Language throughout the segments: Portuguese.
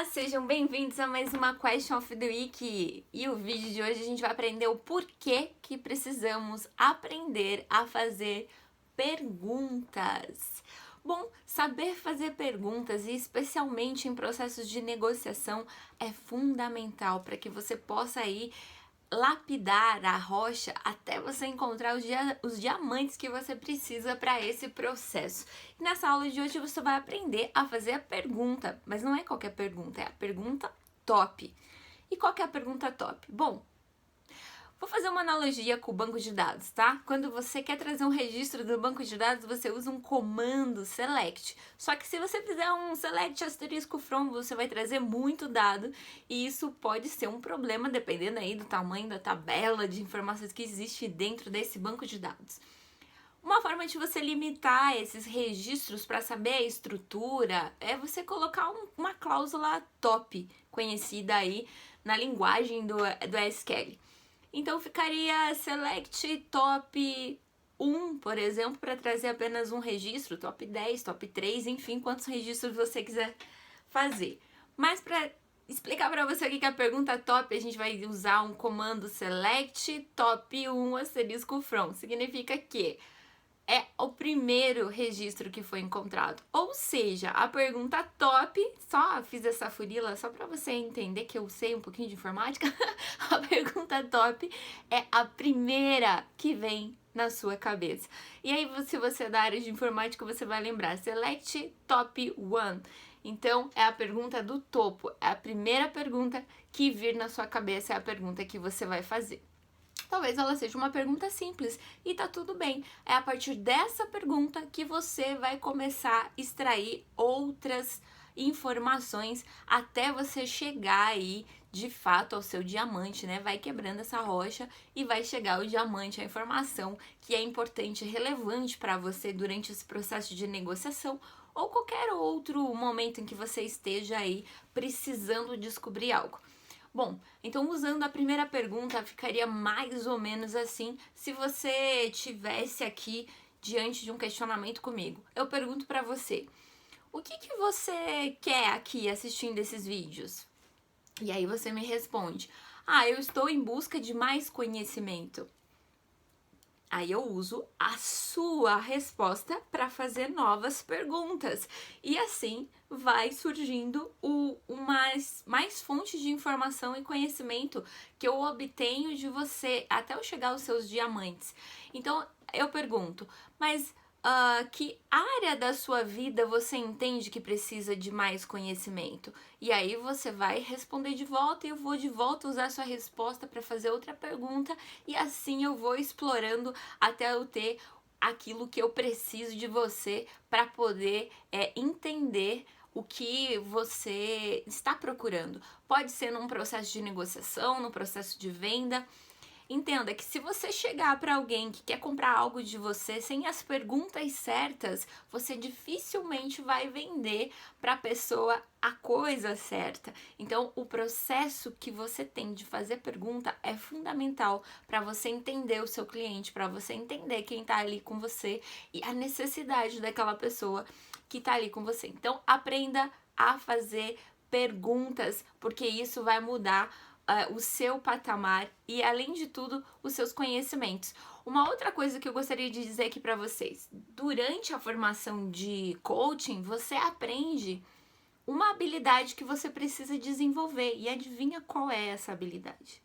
Olá, sejam bem-vindos a mais uma Question of the Week. E o vídeo de hoje a gente vai aprender o porquê que precisamos aprender a fazer perguntas. Bom, saber fazer perguntas, e especialmente em processos de negociação, é fundamental para que você possa aí lapidar a rocha até você encontrar os diamantes que você precisa para esse processo. E nessa aula de hoje você vai aprender a fazer a pergunta, mas não é qualquer pergunta, é a pergunta top. E qual que é a pergunta top? Bom, vou fazer uma analogia com o banco de dados, tá? Quando você quer trazer um registro do banco de dados, você usa um comando select. Só que se você fizer um select asterisco from, você vai trazer muito dado e isso pode ser um problema dependendo aí do tamanho da tabela de informações que existe dentro desse banco de dados. Uma forma de você limitar esses registros para saber a estrutura é você colocar uma cláusula top, conhecida aí na linguagem do SQL. Então ficaria select top 1, por exemplo, para trazer apenas um registro, top 10, top 3, enfim, quantos registros você quiser fazer. Mas para explicar para você o que é a pergunta top, a gente vai usar um comando select top 1 asterisco from. Significa que é o primeiro registro que foi encontrado. Ou seja, a pergunta top, só fiz essa furila só para você entender que eu sei um pouquinho de informática. A pergunta top é a primeira que vem na sua cabeça. E aí, se você é da área de informática, você vai lembrar, select top 1. Então, é a pergunta do topo, é a primeira pergunta que vir na sua cabeça, é a pergunta que você vai fazer. Talvez ela seja uma pergunta simples e tá tudo bem. É a partir dessa pergunta que você vai começar a extrair outras informações até você chegar aí de fato ao seu diamante, né? Vai quebrando essa rocha e vai chegar o diamante, a informação que é importante, relevante para você durante esse processo de negociação ou qualquer outro momento em que você esteja aí precisando descobrir algo. Bom, então usando a primeira pergunta, ficaria mais ou menos assim se você tivesse aqui diante de um questionamento comigo. Eu pergunto para você, o que você quer aqui assistindo esses vídeos? E aí você me responde, eu estou em busca de mais conhecimento. Aí eu uso a sua resposta para fazer novas perguntas. E assim vai surgindo mais fontes de informação e conhecimento que eu obtenho de você até eu chegar aos seus diamantes. Então eu pergunto, mas que área da sua vida você entende que precisa de mais conhecimento? E aí você vai responder de volta e eu vou de volta usar a sua resposta para fazer outra pergunta e assim eu vou explorando até eu ter aquilo que eu preciso de você para poder entender o que você está procurando. Pode ser num processo de negociação, num processo de venda. Entenda que se você chegar para alguém que quer comprar algo de você sem as perguntas certas, você dificilmente vai vender para a pessoa a coisa certa. Então, o processo que você tem de fazer pergunta é fundamental para você entender o seu cliente, para você entender quem está ali com você e a necessidade daquela pessoa que está ali com você. Então, aprenda a fazer perguntas, porque isso vai mudar o seu patamar e, além de tudo, os seus conhecimentos. Uma outra coisa que eu gostaria de dizer aqui para vocês, durante a formação de coaching, você aprende uma habilidade que você precisa desenvolver. E adivinha qual é essa habilidade?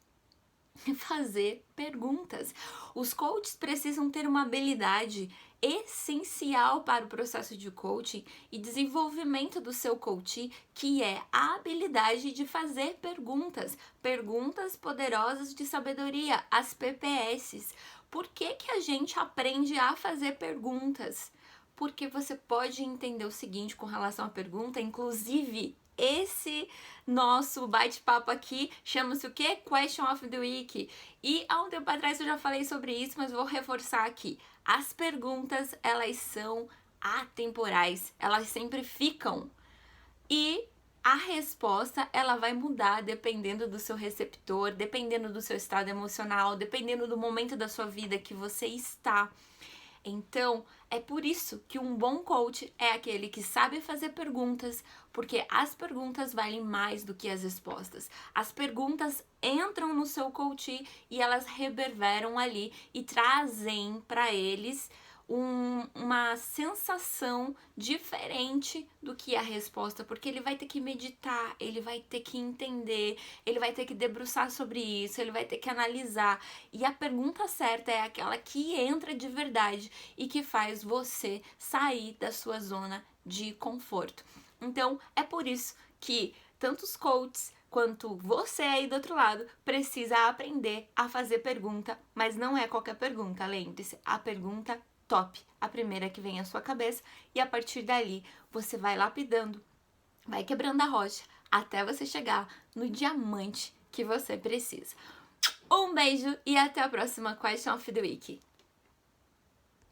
Fazer perguntas. Os coaches precisam ter uma habilidade essencial para o processo de coaching e desenvolvimento do seu coachee, que é a habilidade de fazer perguntas, perguntas poderosas de sabedoria, as PPSs. Por que a gente aprende a fazer perguntas? Porque você pode entender o seguinte com relação à pergunta, inclusive esse nosso bate-papo aqui chama-se o quê? Question of the Week. E há um tempo atrás eu já falei sobre isso, mas vou reforçar aqui. As perguntas, elas são atemporais, elas sempre ficam. E a resposta, ela vai mudar dependendo do seu receptor, dependendo do seu estado emocional, dependendo do momento da sua vida que você está. Então, é por isso que um bom coach é aquele que sabe fazer perguntas, porque as perguntas valem mais do que as respostas. As perguntas entram no seu coach e elas reverberam ali e trazem para eles uma sensação diferente do que a resposta, porque ele vai ter que meditar, ele vai ter que entender, ele vai ter que debruçar sobre isso, ele vai ter que analisar. E a pergunta certa é aquela que entra de verdade e que faz você sair da sua zona de conforto. Então, é por isso que tanto os coaches quanto você aí do outro lado precisa aprender a fazer pergunta, mas não é qualquer pergunta, lembre-se, a pergunta top, a primeira que vem à sua cabeça, e a partir dali você vai lapidando, vai quebrando a rocha até você chegar no diamante que você precisa. Um beijo e até a próxima Question of the Week.